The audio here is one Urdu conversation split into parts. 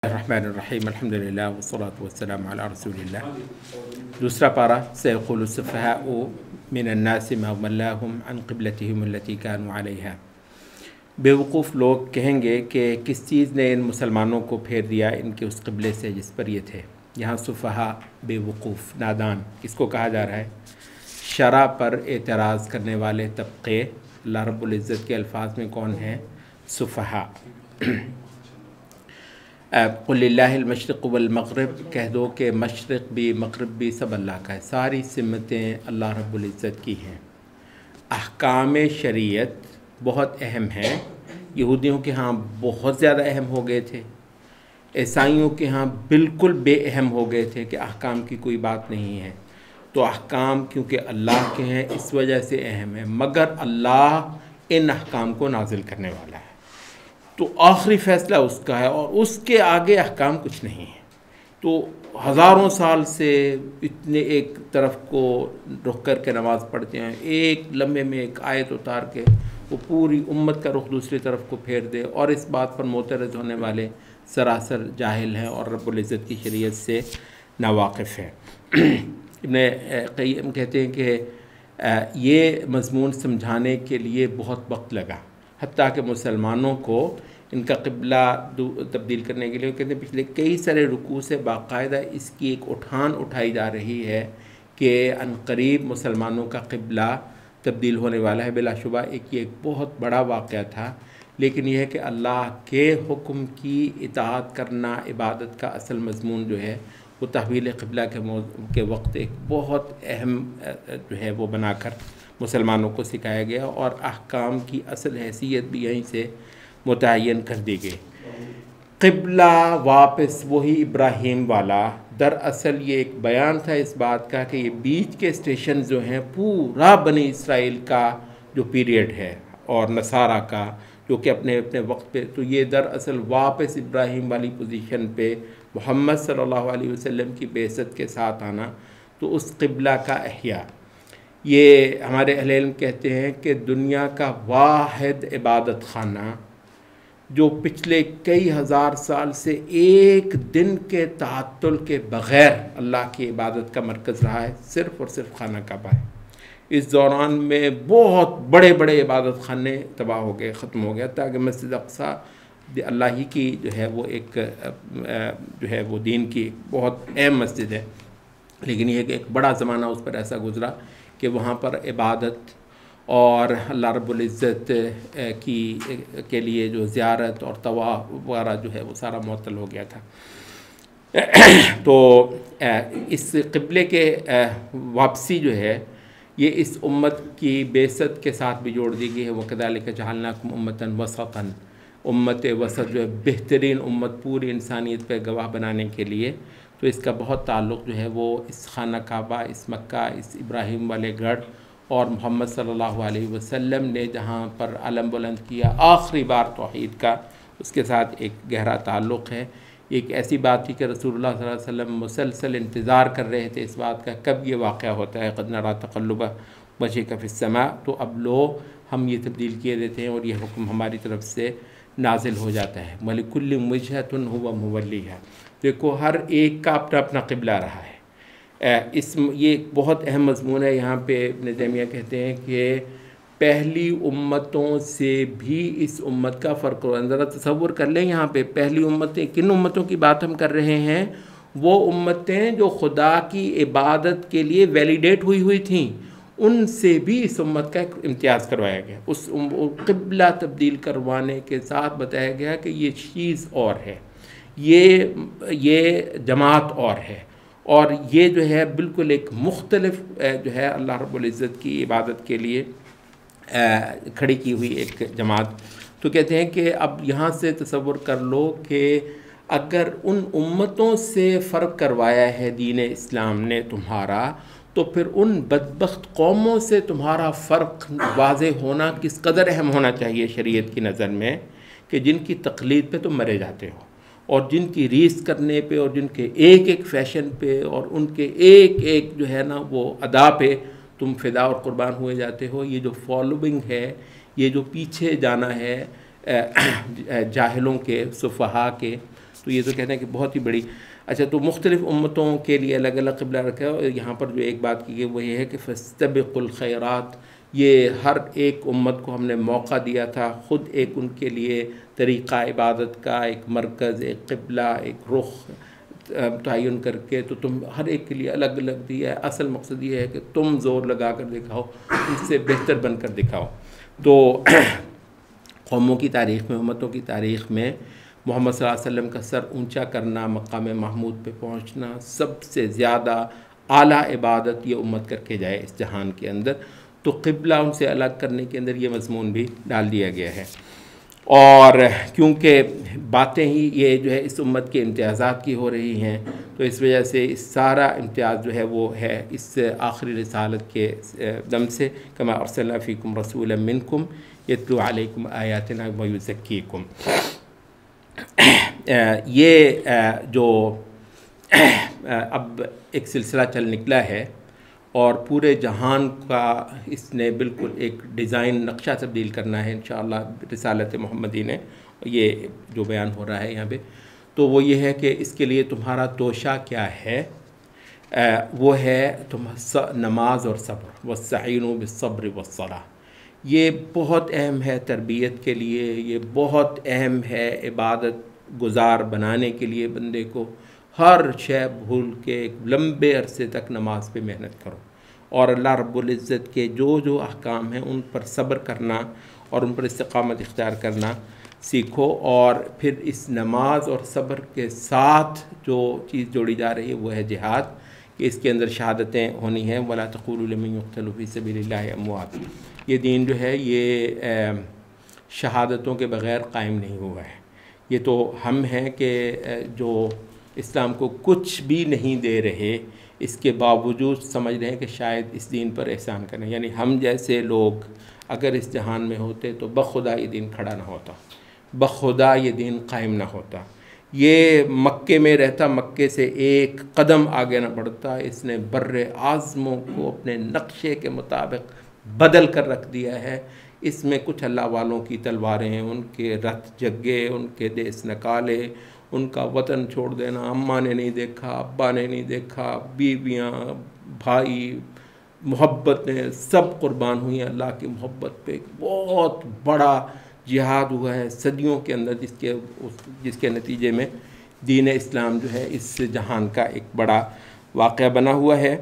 الرحمن الرحیم الحمدللہ والصلاة والسلام علی رسول اللہ۔ دوسرا پارہ سیقول السفہاء من الناس ما ولاہم عن قبلتہم التی کانوا علیہا۔ بیوقوف لوگ کہیں گے کہ کس چیز نے ان مسلمانوں کو پھیر دیا ان کے اس قبلے سے جس پر یہ تھے۔ یہاں سفہاء بیوقوف نادان کس کو کہا جا رہا ہے؟ شرع پر اعتراض کرنے والے طبقے اللہ رب العزت کے الفاظ میں کون ہیں؟ سفہاء۔ قل للہ المشرق والمغرب، کہہ دو کہ مشرق بھی مغرب بھی سب اللہ کا ہے، ساری سمتیں اللہ رب العزت کی ہیں۔ احکام شریعت بہت اہم ہیں، یہودیوں کے ہاں بہت زیادہ اہم ہو گئے تھے، عیسائیوں کے ہاں بالکل بے اہم ہو گئے تھے کہ احکام کی کوئی بات نہیں ہے۔ تو احکام کیونکہ اللہ کے ہیں اس وجہ سے اہم ہے، مگر اللہ ان احکام کو نازل کرنے والا ہے تو آخری فیصلہ اس کا ہے، اور اس کے آگے احکام کچھ نہیں ہے۔ تو ہزاروں سال سے اتنے ایک طرف کو رخ کر کے نماز پڑھتے ہیں، ایک لمحے میں ایک آیت اتار کے وہ پوری امت کا رخ دوسری طرف کو پھیر دے، اور اس بات پر معترض ہونے والے سراسر جاہل ہیں اور رب العزت کی شریعت سے ناواقف ہیں۔ ابن قیم کہتے ہیں کہ یہ مضمون سمجھانے کے لیے بہت وقت لگا، حتیٰ کہ مسلمانوں کو ان کا قبلہ تبدیل کرنے کے لیے کہتے ہیں پچھلے کئی سارے رکوع سے باقاعدہ اس کی ایک اٹھان اٹھائی جا رہی ہے کہ عنقریب مسلمانوں کا قبلہ تبدیل ہونے والا ہے۔ بلا شبہ یہ ایک بہت بڑا واقعہ تھا، لیکن یہ ہے کہ اللہ کے حکم کی اطاعت کرنا عبادت کا اصل مضمون جو ہے وہ تحویل قبلہ کے وقت ایک بہت اہم جو ہے وہ بنا کر مسلمانوں کو سکھایا گیا، اور احکام کی اصل حیثیت بھی یہیں سے متعین کر دی گئی۔ قبلہ واپس وہی ابراہیم والا، دراصل یہ ایک بیان تھا اس بات کا کہ یہ بیچ کے اسٹیشن جو ہیں پورا بنی اسرائیل کا جو پیریڈ ہے اور نصارہ کا جو کہ اپنے اپنے وقت پہ، تو یہ دراصل واپس ابراہیم والی پوزیشن پہ محمد صلی اللہ علیہ وسلم کی بعثت کے ساتھ آنا، تو اس قبلہ کا احیاء۔ یہ ہمارے اہل علم کہتے ہیں کہ دنیا کا واحد عبادت خانہ جو پچھلے کئی ہزار سال سے ایک دن کے تعطل کے بغیر اللہ کی عبادت کا مرکز رہا ہے، صرف اور صرف خانہ کعبہ ہے۔ اس دوران میں بہت بڑے بڑے عبادت خانے تباہ ہو گئے، ختم ہو گیا، تاکہ مسجد اقصیٰ اللہ ہی کی جو ہے وہ ایک جو ہے وہ دین کی بہت اہم مسجد ہے، لیکن یہ کہ ایک بڑا زمانہ اس پر ایسا گزرا کہ وہاں پر عبادت اور اللہ رب العزت کے لیے جو زیارت اور طواف وغیرہ جو ہے وہ سارا معطل ہو گیا تھا۔ تو اس قبلے کے واپسی جو ہے یہ اس امت کی بعثت کے ساتھ بھی جوڑ دی گئی ہے۔ وَكَذَلِكَ جَعَلْنَاكُمْ أُمَّةً وَسَطًا، امت وسط جو ہے بہترین امت پوری انسانیت پہ گواہ بنانے کے لیے، تو اس کا بہت تعلق جو ہے وہ اس خانہ کعبہ، اس مکہ، اس ابراہیم والے گڑھ اور محمد صلی اللہ علیہ وسلم نے جہاں پر علم بلند کیا آخری بار توحید کا، اس کے ساتھ ایک گہرا تعلق ہے۔ ایک ایسی بات تھی کہ رسول اللہ صلی اللہ علیہ وسلم مسلسل انتظار کر رہے تھے اس بات کا کب یہ واقعہ ہوتا ہے، قَدْ نَرَىٰ تَقَلُّبَ وَجْهِكَ فِي السَّمَاءِ، تو اب لو ہم یہ تبدیل کیے دیتے ہیں اور یہ حکم ہماری طرف سے نازل ہو جاتا ہے۔ وَلِكُلِّ وِجْهَةٌ هُوَ مُوَلِّيهَا، دیکھو ہر ایک کا اپنا اپنا قبلہ رہا ہے۔ یہ ایک بہت اہم مضمون ہے۔ یہاں پہ ابن تیمیہ کہتے ہیں کہ پہلی امتوں سے بھی اس امت کا فرق ہو۔ ذرا تصور کر لیں، یہاں پہ پہلی امتیں کن امتوں کی بات ہم کر رہے ہیں؟ وہ امتیں جو خدا کی عبادت کے لیے ویلیڈیٹ ہوئی تھیں، ان سے بھی اس امت کا ایک امتیاز کروایا گیا۔ اس قبلہ تبدیل کروانے کے ساتھ بتایا گیا کہ یہ چیز اور ہے، یہ جماعت اور ہے، اور یہ جو ہے بالکل ایک مختلف جو ہے اللہ رب العزت کی عبادت کے لیے کھڑی کی ہوئی ایک جماعت۔ تو کہتے ہیں کہ اب یہاں سے تصور کر لو کہ اگر ان امتوں سے فرق کروایا ہے دین اسلام نے تمہارا، تو پھر ان بدبخت قوموں سے تمہارا فرق واضح ہونا کس قدر اہم ہونا چاہیے شریعت کی نظر میں، کہ جن کی تقلید پہ تم مرے جاتے ہو، اور جن کی ریس کرنے پہ، اور جن کے ایک ایک فیشن پہ، اور ان کے ایک ایک جو ہے نا وہ ادا پہ تم فدا اور قربان ہوئے جاتے ہو۔ یہ جو فالوئنگ ہے، یہ جو پیچھے جانا ہے جاہلوں کے، سفہاء کے، تو یہ تو کہتے ہیں کہ بہت ہی بڑی اچھا تو مختلف امتوں کے لیے الگ الگ قبلہ رکھا ہے. اور یہاں پر جو ایک بات کی گئی وہ یہ ہے کہ فاستبقوا الخیرات، یہ ہر ایک امت کو ہم نے موقع دیا تھا خود ایک ان کے لیے طریقہ عبادت کا ایک مرکز، ایک قبلہ، ایک رخ تعین کر کے، تو تم ہر ایک کے لیے الگ الگ دیا ہے. اصل مقصد یہ ہے کہ تم زور لگا کر دکھاؤ، اس سے بہتر بن کر دکھاؤ. تو قوموں کی تاریخ میں، امتوں کی تاریخ میں محمد صلی اللہ علیہ وسلم کا سر اونچا کرنا، مقام محمود پہ پہنچنا، سب سے زیادہ اعلیٰ عبادت یہ امت کر کے جائے اس جہان کے اندر. تو قبلہ ان سے الگ کرنے کے اندر یہ مضمون بھی ڈال دیا گیا ہے. اور کیونکہ باتیں ہی یہ جو ہے اس امت کے امتیازات کی ہو رہی ہیں، تو اس وجہ سے اس سارا امتیاز جو ہے وہ ہے اس آخری رسالت کے دم سے. کما ارسلنا فیکم رسولا منکم یتلو علیکم آیاتنا ویزکیکم. یہ جو اب ایک سلسلہ چل نکلا ہے اور پورے جہان کا اس نے بالکل ایک ڈیزائن نقشہ تبدیل کرنا ہے انشاءاللہ رسالت محمدی نے، یہ جو بیان ہو رہا ہے یہاں پہ. تو وہ یہ ہے کہ اس کے لیے تمہارا توشہ کیا ہے؟ وہ ہے نماز اور صبر. واستعینوا بالصبر والصلاۃ. یہ بہت اہم ہے تربیت کے لیے، یہ بہت اہم ہے عبادت گزار بنانے کے لیے. بندے کو ہر شے بھول کے ایک لمبے عرصے تک نماز پہ محنت کرو، اور اللہ رب العزت کے جو جو احکام ہیں ان پر صبر کرنا اور ان پر استقامت اختیار کرنا سیکھو. اور پھر اس نماز اور صبر کے ساتھ جو چیز جوڑی جا رہی ہے وہ ہے جہاد، کہ اس کے اندر شہادتیں ہونی ہیں. وَلَا تَقُولُوا لِمَن يُقْتَلُ فِي سَبِيلِ اللَّهِ أَمْوَاتٌ. یہ دین جو ہے یہ شہادتوں کے بغیر قائم نہیں ہوا ہے. یہ تو ہم ہیں کہ جو اسلام کو کچھ بھی نہیں دے رہے، اس کے باوجود سمجھ رہے ہیں کہ شاید اس دین پر احسان کریں. یعنی ہم جیسے لوگ اگر اس جہان میں ہوتے تو بخدا یہ دین کھڑا نہ ہوتا، بخدا یہ دین قائم نہ ہوتا. یہ مکے میں رہتا، مکے سے ایک قدم آگے نہ بڑھتا. اس نے بر اعظموں کو اپنے نقشے کے مطابق بدل کر رکھ دیا ہے. اس میں کچھ اللہ والوں کی تلواریں ہیں، ان کے رتھ جگے، ان کے دیس نکالے، ان کا وطن چھوڑ دینا، اماں نے نہیں دیکھا، ابا نے نہیں دیکھا، بیویاں، بھائی، محبتیں سب قربان ہوئی ہیں اللہ کی محبت پہ. ایک بہت بڑا جہاد ہوا ہے صدیوں کے اندر، جس کے نتیجے میں دین اسلام جو ہے اس جہان کا ایک بڑا واقعہ بنا ہوا ہے.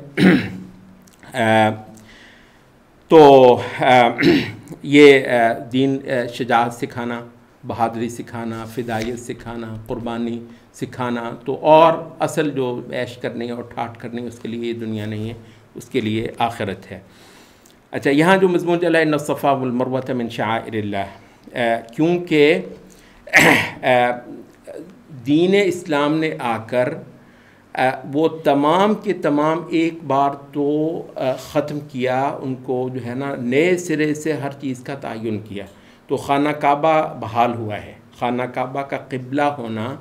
تو یہ دین شجاعت سکھانا، بہادری سکھانا، فدائیت سکھانا، قربانی سکھانا. تو اور اصل جو عیش کرنی ہے اور ٹھاٹھ کرنی ہے اس کے لیے یہ دنیا نہیں ہے، اس کے لیے آخرت ہے. اچھا، یہاں جو مضمون چلا ہے ان الصفا والمروۃ من شعائر اللہ، کیونکہ دین اسلام نے آ کر وہ تمام کے تمام ایک بار تو ختم کیا، ان کو جو ہے نا نئے سرے سے ہر چیز کا تعین کیا. تو خانہ کعبہ بحال ہوا ہے، خانہ کعبہ کا قبلہ ہونا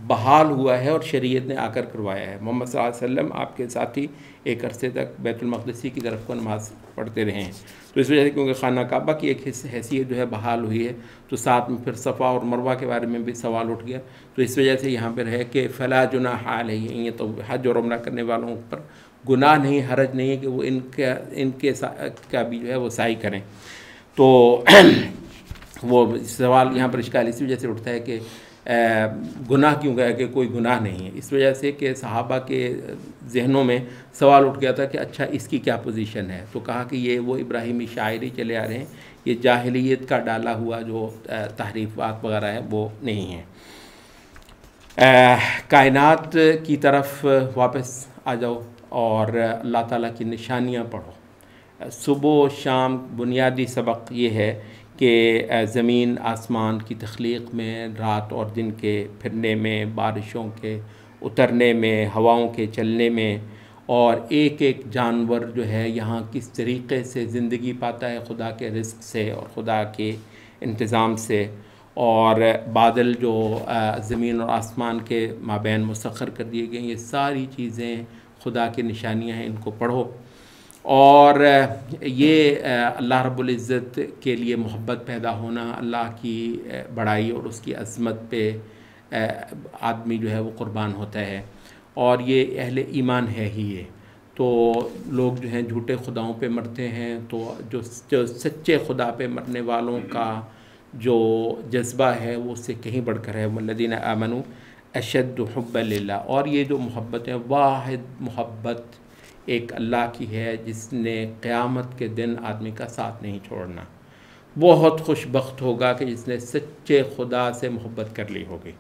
بحال ہوا ہے اور شریعت نے آ کر کروایا ہے. محمد صلی اللہ علیہ وسلم آپ کے ساتھی ایک عرصے تک بیت المقدسی کی طرف کو نماز پڑھتے رہے ہیں. تو اس وجہ سے کیونکہ خانہ کعبہ کی ایک حیثیت جو ہے بحال ہوئی ہے، تو ساتھ میں پھر صفا اور مروہ کے بارے میں بھی سوال اٹھ گیا. تو اس وجہ سے یہاں پر ہے کہ فلا جناح علیہ، یہ تو حج اور عمرہ کرنے والوں پر گناہ نہیں، حرج نہیں ہے کہ وہ ان کے کا بھی جو ہے وہ سعی کریں. تو وہ سوال یہاں پر اشکال اسی وجہ سے اٹھتا ہے کہ گناہ کیوں گیا، کہ کوئی گناہ نہیں ہے. اس وجہ سے کہ صحابہ کے ذہنوں میں سوال اٹھ گیا تھا کہ اچھا اس کی کیا پوزیشن ہے. تو کہا کہ یہ وہ ابراہیمی شاعری چلے آ رہے ہیں، یہ جاہلیت کا ڈالا ہوا جو تحریفات وغیرہ ہے وہ نہیں ہے. کائنات کی طرف واپس آ جاؤ اور اللہ تعالیٰ کی نشانیاں پڑھو. صبح و شام بنیادی سبق یہ ہے کہ زمین آسمان کی تخلیق میں، رات اور دن کے پھرنے میں، بارشوں کے اترنے میں، ہواؤں کے چلنے میں، اور ایک ایک جانور جو ہے یہاں کس طریقے سے زندگی پاتا ہے خدا کے رزق سے اور خدا کے انتظام سے، اور بادل جو زمین اور آسمان کے مابین مسخر کر دیے گئے، یہ ساری چیزیں خدا کی نشانیاں ہیں، ان کو پڑھو. اور یہ اللہ رب العزت کے لیے محبت پیدا ہونا، اللہ کی بڑائی اور اس کی عظمت پہ آدمی جو ہے وہ قربان ہوتا ہے، اور یہ اہل ایمان ہے ہی یہ۔ تو لوگ جو ہیں جھوٹے خداؤں پہ مرتے ہیں، تو جو سچے خدا پہ مرنے والوں کا جو جذبہ ہے وہ اس سے کہیں بڑھ کر ہے، والذین آمنوا اشد حبا للہ۔ اور یہ جو محبت ہے، واحد محبت ایک اللہ کی ہے جس نے قیامت کے دن آدمی کا ساتھ نہیں چھوڑنا۔ بہت خوش بخت ہوگا کہ جس نے سچے خدا سے محبت کر لی ہوگی،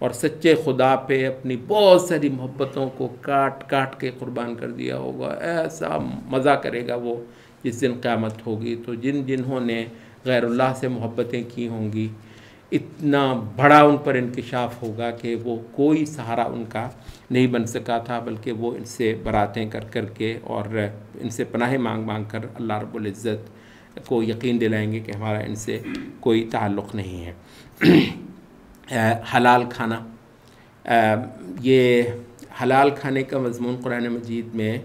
اور سچے خدا پہ اپنی بہت ساری محبتوں کو کاٹ کاٹ کے قربان کر دیا ہوگا۔ ایسا مزہ کرے گا وہ جس دن قیامت ہوگی۔ تو جنہوں نے غیر اللہ سے محبتیں کی ہوں گی، اتنا بڑا ان پر انکشاف ہوگا کہ وہ کوئی سہارا ان کا نہیں بن سکا تھا، بلکہ وہ ان سے براتیں کر کر کے اور ان سے پناہ مانگ مانگ کر اللہ رب العزت کو یقین دلائیں گے کہ ہمارا ان سے کوئی تعلق نہیں ہے۔ حلال کھانا، یہ حلال کھانے کا مضمون قرآن مجید میں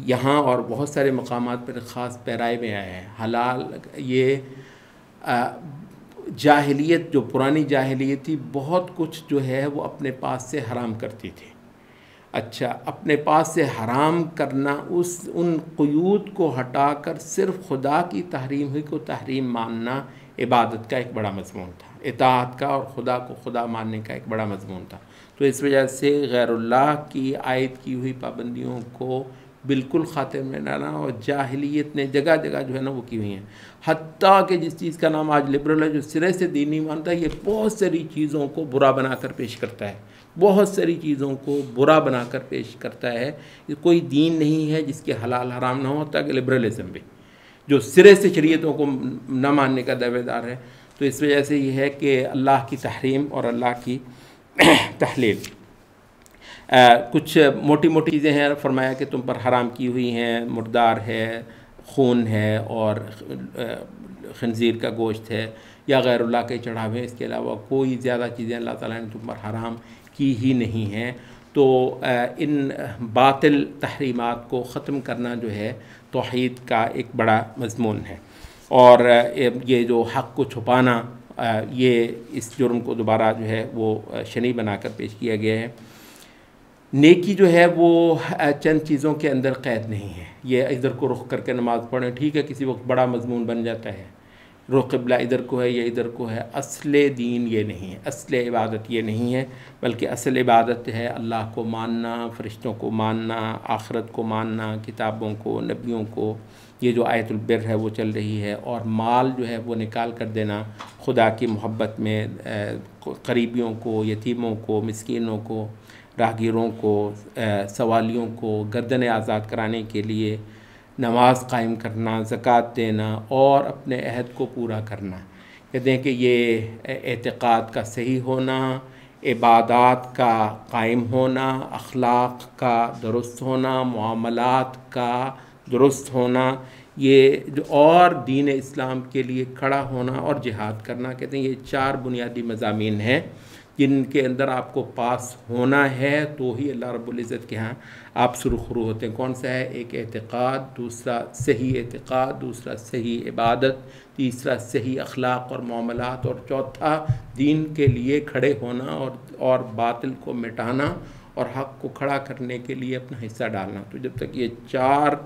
یہاں اور بہت سارے مقامات پر خاص پیرائی میں آیا ہے۔ حلال، یہ جاہلیت، جو پرانی جاہلیت تھی، بہت کچھ جو ہے وہ اپنے پاس سے حرام کرتی تھی۔ اچھا، اپنے پاس سے حرام کرنا، ان قیود کو ہٹا کر صرف خدا کی تحریم ہوئی کو تحریم ماننا عبادت کا ایک بڑا مضمون تھا، اطاعت کا، اور خدا کو خدا ماننے کا ایک بڑا مضمون تھا۔ تو اس وجہ سے غیر اللہ کی عائد کی ہوئی پابندیوں کو بالکل خاتمے میں ڈالا، اور جاہلیت نے جگہ جگہ جو ہے نا وہ کی ہوئی ہیں۔ حتیٰ کہ جس چیز کا نام آج لبرل ہے، جو سرے سے دین نہیں مانتا، یہ بہت ساری چیزوں کو برا بنا کر پیش کرتا ہے، بہت ساری چیزوں کو برا بنا کر پیش کرتا ہے۔ یہ کوئی دین نہیں ہے جس کے حلال حرام نہ ہوتا، کہ لبرلزم بھی جو سرے سے شریعتوں کو نہ ماننے کا دعوے دار ہے۔ تو اس وجہ سے یہ ہے کہ اللہ کی تحریم اور اللہ کی تحلیل، کچھ موٹی موٹی چیزیں ہیں، فرمایا کہ تم پر حرام کی ہوئی ہیں، مردار ہے، خون ہے، اور خنزیر کا گوشت ہے، یا غیر اللہ کے چڑھاوے، اس کے علاوہ کوئی زیادہ چیزیں اللہ تعالیٰ نے تم پر حرام کی ہی نہیں ہیں۔ تو ان باطل تحریمات کو ختم کرنا جو ہے توحید کا ایک بڑا مضمون ہے، اور یہ جو حق کو چھپانا، یہ اس جرم کو دوبارہ جو ہے وہ شنیع بنا کر پیش کیا گیا ہے۔ نیکی جو ہے وہ چند چیزوں کے اندر قید نہیں ہے۔ یہ ادھر کو رخ کر کے نماز پڑھیں، ٹھیک ہے، کسی وقت بڑا مضمون بن جاتا ہے، رخ قبلہ ادھر کو ہے یا ادھر کو ہے، اصل دین یہ نہیں ہے، اصل عبادت یہ نہیں ہے، بلکہ اصل عبادت ہے اللہ کو ماننا، فرشتوں کو ماننا، آخرت کو ماننا، کتابوں کو، نبیوں کو، یہ جو آیت البر ہے وہ چل رہی ہے، اور مال جو ہے وہ نکال کر دینا خدا کی محبت میں، قریبیوں کو، یتیموں کو، مسکینوں کو، راہگیروں کو، سوالیوں کو گردنیں آزاد کرانے کے لیے نماز قائم کرنا، زکوٰۃ دینا، اور اپنے عہد کو پورا کرنا۔ کہتے ہیں کہ یہ اعتقاد کا صحیح ہونا، عبادات کا قائم ہونا، اخلاق کا درست ہونا، معاملات کا درست ہونا، یہ جو اور دین اسلام کے لیے کھڑا ہونا اور جہاد کرنا، کہتے ہیں یہ 4 بنیادی مضامین ہیں جن کے اندر آپ کو پاس ہونا ہے تو ہی اللہ رب العزت کے ہاں آپ سرخرو ہوتے ہیں۔ کون سا ہے؟ ایک اعتقاد، دوسرا صحیح اعتقاد، دوسرا صحیح عبادت، تیسرا صحیح اخلاق اور معاملات، اور چوتھا دین کے لیے کھڑے ہونا اور باطل کو مٹانا اور حق کو کھڑا کرنے کے لیے اپنا حصہ ڈالنا۔ تو جب تک یہ 4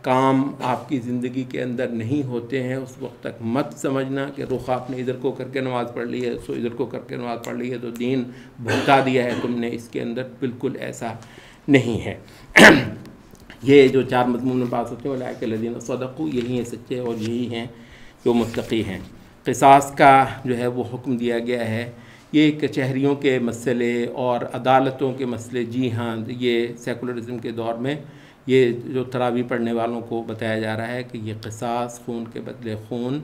کام آپ کی زندگی کے اندر نہیں ہوتے ہیں، اس وقت تک مت سمجھنا کہ رخ آپ نے ادھر کو کر کے نماز پڑھ لی ہے، سو ادھر کو کر کے نماز پڑھ لی ہے تو دین بھٹا دیا ہے تم نے۔ اس کے اندر بالکل ایسا نہیں ہے۔ یہ جو 4 مضمون میں بات ہوتے ہیں، اولئک الذین صدقوا، یہی ہیں سچے اور یہی ہیں جو متقی ہیں۔ قصاص کا جو ہے وہ حکم دیا گیا ہے۔ یہ کچہریوں کے مسئلے اور عدالتوں کے مسئلے، جی ہاں، یہ سیکولرزم کے دور میں یہ جو تراویح پڑھنے والوں کو بتایا جا رہا ہے کہ یہ قصاص، خون کے بدلے خون،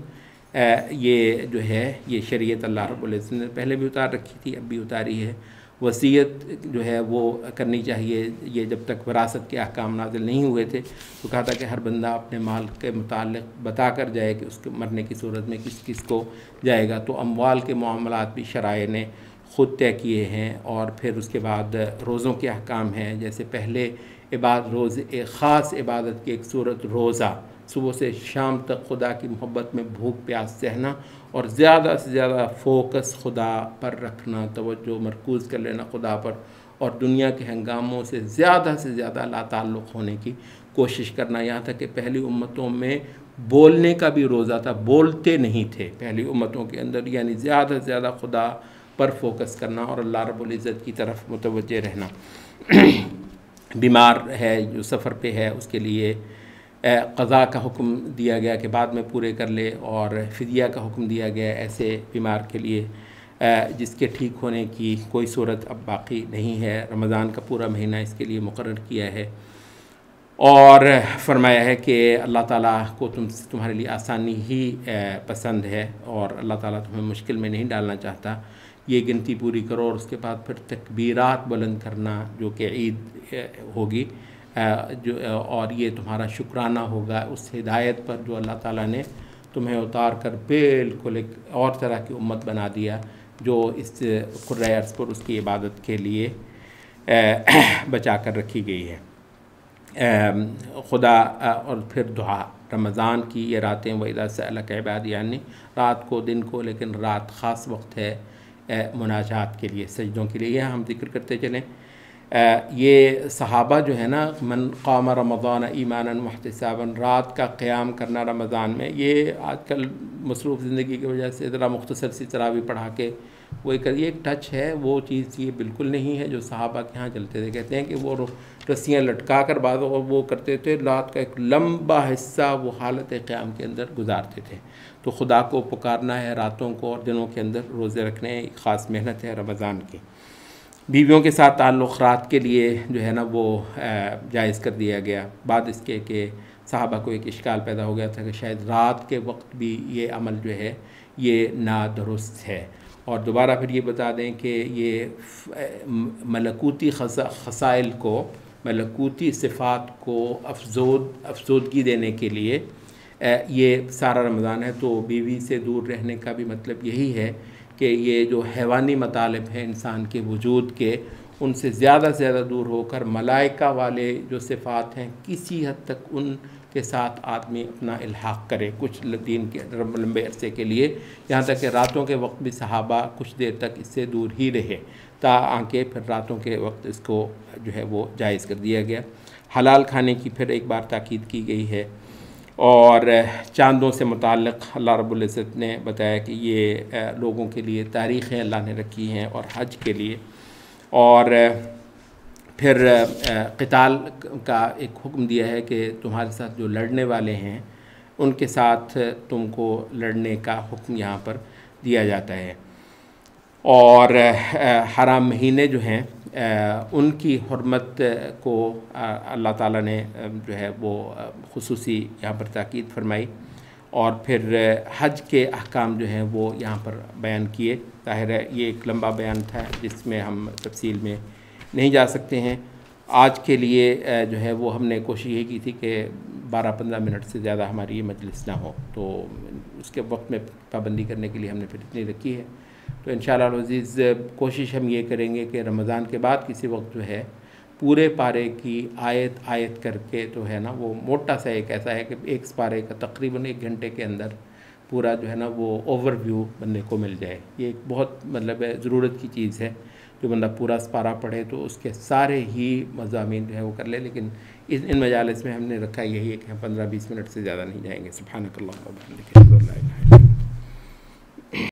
یہ جو ہے یہ شریعت اللہ رب العزت نے پہلے بھی اتار رکھی تھی، اب بھی اتاری ہے۔ وصیت جو ہے وہ کرنی چاہیے۔ یہ جب تک وراثت کے احکام نازل نہیں ہوئے تھے تو کہا تھا کہ ہر بندہ اپنے مال کے متعلق بتا کر جائے کہ اس کے مرنے کی صورت میں کس کس کو جائے گا۔ تو اموال کے معاملات بھی شرائع نے خود طے کیے ہیں، اور پھر اس کے بعد روزوں کے احکام ہیں، جیسے پہلے روز ایک خاص عبادت کی ایک صورت روزہ، صبح سے شام تک خدا کی محبت میں بھوک پیاس سہنا اور زیادہ سے زیادہ فوکس خدا پر رکھنا، توجہ مرکوز کر لینا خدا پر، اور دنیا کے ہنگاموں سے زیادہ لا تعلق ہونے کی کوشش کرنا۔ یہاں تک کہ پہلی امتوں میں بولنے کا بھی روزہ تھا، بولتے نہیں تھے پہلی امتوں کے اندر، یعنی زیادہ سے زیادہ خدا پر فوکس کرنا اور اللہ رب العزت کی طرف متوجہ رہنا۔ بیمار ہے جو سفر پہ ہے اس کے لیے قضاء کا حکم دیا گیا کہ بعد میں پورے کر لے، اور فدیہ کا حکم دیا گیا ایسے بیمار کے لیے جس کے ٹھیک ہونے کی کوئی صورت اب باقی نہیں ہے۔ رمضان کا پورا مہینہ اس کے لیے مقرر کیا ہے، اور فرمایا ہے کہ اللہ تعالیٰ کو تمہارے لیے آسانی ہی پسند ہے، اور اللہ تعالیٰ تمہیں مشکل میں نہیں ڈالنا چاہتا۔ یہ گنتی پوری کرو، اور اس کے بعد پھر تکبیرات بلند کرنا جو کہ عید ہوگی، اور یہ تمہارا شکرانہ ہوگا اس ہدایت پر جو اللہ تعالیٰ نے تمہیں اتار کر بالکل ایک اور طرح کی امت بنا دیا، جو اس قرۂ ارض پر اس کی عبادت کے لیے بچا کر رکھی گئی ہے۔ خدا اور پھر دعا، رمضان کی یہ راتیں وَإِذَا سَأَلَكَ عِبَادِي یعنی رات کو دن کو، لیکن رات خاص وقت ہے مناجات کے لیے، سجدوں کے لیے۔ یہ ہم ذکر کرتے چلیں، یہ صحابہ جو ہے نا، من قام رمضان ایمانا واحتسابا، رات کا قیام کرنا رمضان میں، یہ آج کل مصروف زندگی کی وجہ سے ذرا مختصر سی تراویح پڑھا کے وہ ایک ٹچ ہے، وہ چیز یہ بالکل نہیں ہے جو صحابہ کے ہاں چلتے تھے۔ کہتے ہیں کہ وہ رسیاں لٹکا کر بعض اور وہ کرتے تھے، رات کا ایک لمبا حصہ وہ حالت قیام کے اندر گزارتے تھے۔ تو خدا کو پکارنا ہے راتوں کو اور دنوں کے اندر روزے رکھنے، ایک خاص محنت ہے رمضان کی۔ بیویوں کے ساتھ تعلق رات کے لیے جو ہے نا وہ جائز کر دیا گیا، بعد اس کے کہ صحابہ کو ایک اشکال پیدا ہو گیا تھا کہ شاید رات کے وقت بھی یہ عمل جو ہے یہ نادرست ہے۔ اور دوبارہ پھر یہ بتا دیں کہ یہ ملکوتی خصائل کو، ملکوتی صفات کو افزودگی دینے کے لیے یہ سارا رمضان ہے۔ تو بیوی سے دور رہنے کا بھی مطلب یہی ہے کہ یہ جو حیوانی مطالب ہیں انسان کے وجود کے، ان سے زیادہ دور ہو کر ملائکہ والے جو صفات ہیں کسی حد تک ان کے ساتھ آدمی اپنا الحاق کرے کچھ دین کے لمبے عرصے کے لیے، یہاں تک کہ راتوں کے وقت بھی صحابہ کچھ دیر تک اس سے دور ہی رہے، تاکہ پھر راتوں کے وقت اس کو جو ہے وہ جائز کر دیا گیا۔ حلال کھانے کی پھر ایک بار تاکید کی گئی ہے، اور چاندوں سے متعلق اللہ رب العزت نے بتایا کہ یہ لوگوں کے لیے تاریخیں اللہ نے رکھی ہیں، اور حج کے لیے، اور پھر قتال کا ایک حکم دیا ہے کہ تمہارے ساتھ جو لڑنے والے ہیں ان کے ساتھ تم کو لڑنے کا حکم یہاں پر دیا جاتا ہے۔ اور حرام مہینے جو ہیں ان کی حرمت کو اللہ تعالیٰ نے جو ہے وہ خصوصی یہاں پر تاکید فرمائی، اور پھر حج کے احکام جو ہیں وہ یہاں پر بیان کیے۔ ظاہر ہے یہ ایک لمبا بیان تھا جس میں ہم تفصیل میں نہیں جا سکتے ہیں۔ آج کے لیے جو ہے وہ ہم نے کوشش یہ کی تھی کہ 12-15 منٹ سے زیادہ ہماری یہ مجلس نہ ہو، تو اس کے وقت میں پابندی کرنے کے لیے ہم نے پھر اتنی رکھی ہے۔ تو انشاءاللہ العزیز کوشش ہم یہ کریں گے کہ رمضان کے بعد کسی وقت جو ہے پورے پارے کی آیت کر کے جو ہے نا وہ موٹا سا ایک ایسا ہے کہ ایک پارے کا تقریباً 1 گھنٹے کے اندر پورا جو ہے نا وہ اوور ویو بندے کو مل جائے۔ یہ ایک بہت مطلب ضرورت کی چیز ہے، جو بندہ پورا سپارہ پڑھے تو اس کے سارے ہی مضامین جو ہے وہ کر لے، لیکن ان مجالس میں ہم نے رکھا یہی ہے کہ ہم 15-20 منٹ سے زیادہ نہیں جائیں گے۔ سبحانک اللہم و بحمدک، اشہد ان لا الہ الا انت۔